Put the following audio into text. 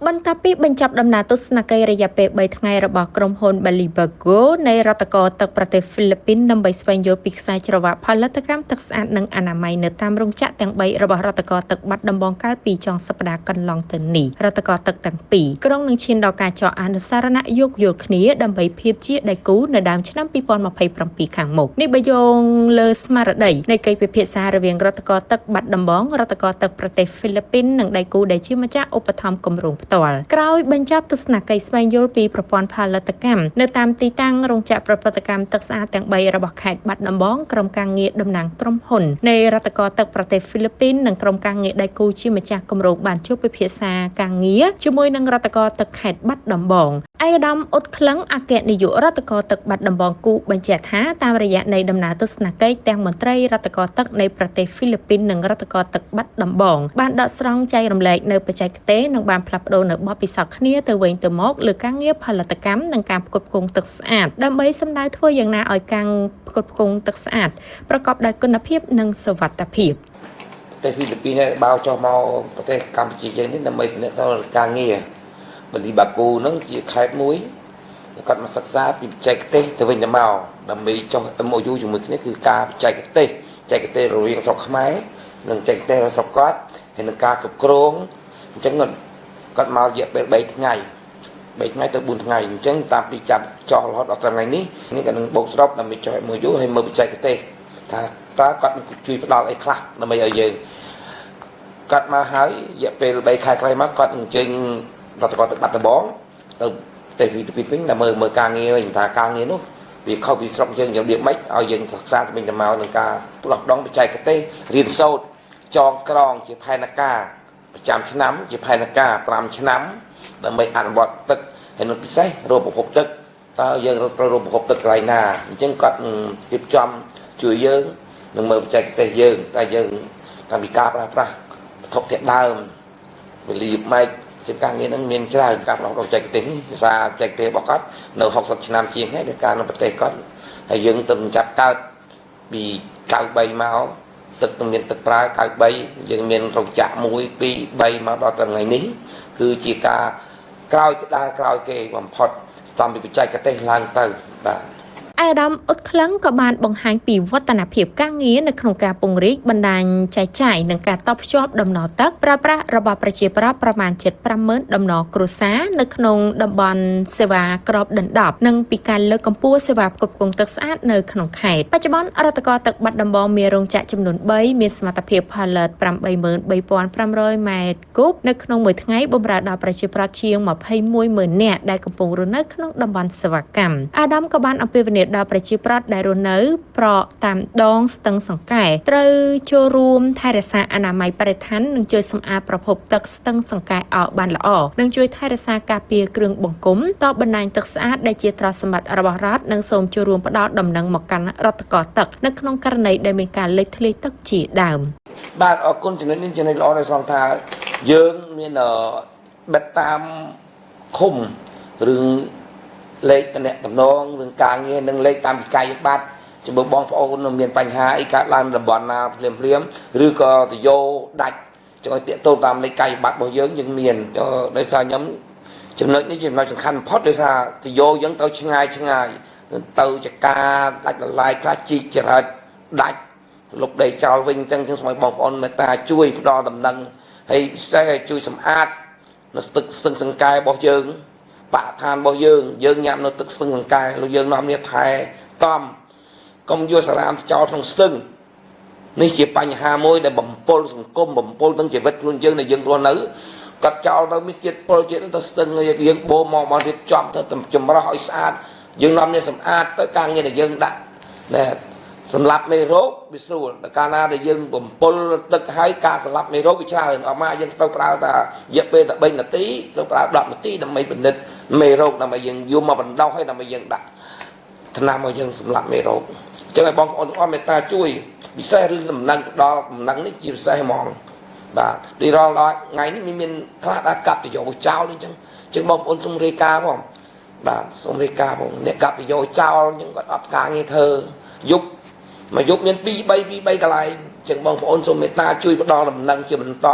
បន្ទាប់ពីបញ្ចប់ដំណើរទស្សនកិច្ចរយៈពេល3ថ្ងៃរបស់ក្រុមហ៊ុន Balibago នៃរដ្ឋកោទឹកប្រទេសហ្វីលីពីនដើម្បីស្វែងយល់ពីខ្សែច្រវាក់ផលិតកម្មទឹកស្អាតនិងអនាម័យនៅតាមរោងចក្រទាំង3របស់រដ្ឋកោទឹកបាត់ដំបងកាលពីចុងសប្តាហ៍កន្លងទៅនេះរដ្ឋកោទឹកទាំងពីរក្រុងនឹងឈានដល់ការចរអនុសារណៈយោគយល់គ្នាដើម្បីភាពជាដៃគូនៅដើមឆ្នាំ2027ខាងមុខនេះបើយោងលើស្មារតីនៃកិច្ចពិភាក្សារវាងរដ្ឋកោទឹកបាត់ដំបងរដ្ឋកោទឹកប្រទេសហ្វីលីពីននិងដៃគូដែលជាម្ចាស់ឧបត្ថម្ភគម្រោងផ្ទាល់ក្រោយបញ្ចប់ទស្សនកិច្ចស្វែងយល់ពីប្រព័ន្ធផលិតកម្មនៅតាមទីតាំងរោងចក្រប្រព្រឹត្តកម្មទឹកស្អាតទាំង3របស់ខេត្តបាត់ដំបងក្រុមការងារតំណាងក្រុមហ៊ុននៃរដ្ឋកោទឹកប្រទេសហ្វីលីពីននិងក្រុមការងារដៃគូជាម្ចាស់គម្រោងបានជួបពិភាក្សាការងារជាមួយនឹងរដ្ឋកោទឹកខេត្តបាត់ដំបងឯកឧត្តមអ៊ុតក្លឹងអគ្គនាយករដ្ឋកោទឹកបាត់ដំបងគូបញ្ជាក់ថាតាមរយៈនៃដំណើរទស្សនកិច្ចទាំងមន្ត្រីរដ្ឋកោទឹកនៃប្រទេសហ្វីលីពីននិងរដ្ឋកោទឹកបាត់ដំបងបានដកស្រង់ចែករំលែកនៅបច្ចេកទេសនិងបានផ្លាស់ប្ដូរនៅបទពិសោធន៍គ្នាទៅវិញទៅមកលើការងារផលិតកម្មនិងការផ្គត់ផ្គង់ទឹកស្អាតដើម្បីសម្ដៅធ្វើយ៉ាងណាឲ្យការផ្គត់ផ្គង់ទឹកស្អាតប្រកបដោយគុណភាពនិងសុវត្ថិភាពប្រទេសហ្វីលីពីនបោចុះមកប្រទេសកម្ពុជាយើងនេះដើម្បីធានាដល់ការងារបលីបាគូនឹងជាខេត្តមួយគាត់មកសិក្សាពីបច្ចេកទេសទៅវិញទៅមកដើម្បីចុះ MOU ជាមួយគ្នាគឺការបច្ចេកទេសរវាងស្រុកខ្មែរនិងបច្ចេកទេសរបស់ស្រុកគាត់ហើយនឹងការគ្រប់គ្រងអញ្ចឹងគាត់មករយៈពេល3ថ្ងៃទៅ4ថ្ងៃអញ្ចឹងតាមពីចាប់ចោះរហូតដល់ថ្ងៃនេះក៏នឹងបោកសរុបដើម្បីចុះ MOU ហើយមើលបច្ចេកទេសថាតើគាត់នឹងជួយផ្ដល់អីខ្លះដើម្បីឲ្យយើងគាត់មកហើយរយៈពេល3ខែក្រោយមកគាត់អញ្ជើញរដ្ឋកោទឹកបាត់ដំបងទៅប្រទេសហ្វីលីពីនវិញដើម្បីមើលការងារវិញថាការងារនោះវាខុសពីស្រុកយើងរបៀបម៉េចឲ្យយើងសិក្សាទៅវិញទៅមកនឹងការផ្ដោះដងបច្ចេកទេសរៀនសូត្រចងក្រងជាផែនការប្រចាំឆ្នាំជាផែនការ5ឆ្នាំដើម្បីអនុវត្តទឹកហើយនឹងពិសេសរោគប្រភពទឹកតើយើងត្រូវរោគប្រភពទឹកកន្លែងណាអញ្ចឹងគាត់រៀបចំជួយយើងនឹងមើលបច្ចេកទេសយើងតែយើងតាមពីការប្រើប្រាស់វត្ថុធាតុដើមវិលីម៉ែកជាការងារនឹងមានច្រើនការផ្លាស់ប្ដូរបច្ចេកទេសនេះភាសាបច្ចេកទេសរបស់គាត់នៅ60ឆ្នាំជាងហើយដែលការនៅប្រទេសគាត់ហើយយើងទៅចាប់កើតពី93មកទឹកនឹងមានទឹកប្រើ93យើងមានរោងចក្រ1 2 3មកដល់ថ្ងៃនេះគឺជាការក្រោយគេបំផុតតាមពីបច្ចេកទេសឡើងទៅបាទឯកឧត្តមអ៊ុតក្លឹងក៏បានបង្ហាញពីវឌ្ឍនភាពការងារនៅក្នុងការពង្រីកបណ្ដាញចែកចាយនិងការតភ្ជាប់ដំណទឹកប្រើប្រាស់របស់ប្រជាប្រដ្ឋប្រមាណជិត 50,000 ដំណគ្រួសារនៅក្នុងតំបន់សេវាក្របដណ្ដប់និងពីការលើកកម្ពស់សេវាផ្គត់ផ្គង់ទឹកស្អាតនៅក្នុងខេត្តបច្ចុប្បន្នរដ្ឋកោទឹកបាត់ដំបងមានរោងចក្រចំនួន3មានសមត្ថភាពផលិត 83,500 ម៉ែត្រគូបនៅក្នុងមួយថ្ងៃបម្រើដល់ប្រជាប្រដ្ឋជាង 21,000 នាក់ដែលកំពុងរស់នៅក្នុងតំបន់សេវាកម្មអាដាមក៏បានអំពាវនាវដល់ប្រជាប្រដ្ឋដែលរស់នៅប្រតាមដងស្ទឹងសង្កែត្រូវចូលរួមថែរក្សាអនាម័យបរិស្ថាននិងជួយសម្អាតប្រភពទឹកស្ទឹងសង្កែឲ្យបានល្អនិងជួយថែរក្សាការពារគ្រឿងបង្គុំតបបណ្ដាញទឹកស្អាតដែលជាទ្រព្យសម្បត្តិរបស់រដ្ឋនិងសូមចូលរួមផ្ដល់ដំណឹងមកកាន់រដ្ឋកោទឹកនៅក្នុងករណីដែលមានការលេចធ្លាយទឹកជាដើមបាទអរគុណចំណុចនេះចំណុចល្អដែលស្រង់ថាយើងមានបិទតាមឃុំរឿងលេខតំណែងរឿងការងារនិងលេខតាមវិក័យប័ត្រចំពោះបងប្អូនមានបញ្ហាអីកើតឡើងតំបន់ណាភ្លាមឬក៏ទៅយកដាច់ចុះឲ្យតាកតូនតាមលេខកាយប័ត្ររបស់យើងមានដោយសារខ្ញុំចំណុចនេះជាចំណុចសំខាន់បំផុតដោយសារទៅយកយើងទៅឆ្ងាយទៅចការដាច់លឡាយខ្លះជីកចរិតដាច់លុបដីចោលវិញអញ្ចឹងសូមឲ្យបងប្អូនមេត្តាជួយផ្ដល់ដំណឹងហើយពិសេសជួយសម្អាតនៅទឹកស្ទឹងសង្កែរបស់យើងបរិស្ថានរបស់យើងញ៉ាំនៅទឹកស្ទឹងសង្កែលោកយើងនាំគ្នាថែតំកុំយកសារ៉ាមចោលក្នុងស្ទឹងនេះជាបញ្ហាមួយដែលបំពុលសង្គមបំពុលទាំងជីវិតខ្លួនយើងដែលយើងរស់នៅគាត់ចោលទៅមានជាតិពុលជាតិទៅស្ទឹងយើងបូមមករៀបចំទៅចម្រោះឲ្យស្អាតយើងនាំគ្នាសម្អាតទៅការងារដែលយើងដាក់សម្រាប់មេរោគវាស្រួលដល់កាលណាដែលយើងបំពុលទឹកហើយការសម្លាប់មេរោគវាច្រើនអត់មកយើងទៅប្រើតែរយៈពេលតែ3នាទីទៅប្រើ10នាទីដើម្បីពិនិត្យមេរោគដើម្បីយើងយកមកបណ្ដោះហើយដើម្បីយើងដាក់ថ្នាំមកយើងសម្លាប់មេរោគអញ្ចឹងឲ្យបងប្អូនទាំងអស់មេត្តាជួយពិសេសរឿងដំណឹងដល់ដំណឹងនេះជាពិសេសហ្មងបាទទីរងដល់ថ្ងៃនេះមានខ្លះដាក់កាប់ទៅយកចោលអញ្ចឹងបងប្អូនសូមរាយការណ៍ផងបាទសូមរាយការណ៍ផងអ្នកកាប់ទៅយកចោលអញ្ចឹងគាត់អត់ការងារធ្វើយប់មកយប់មាន2 3កន្លែងអញ្ចឹងបងប្អូនសូមមេត្តាជួយផ្ដល់ដំណឹងជាបន្ត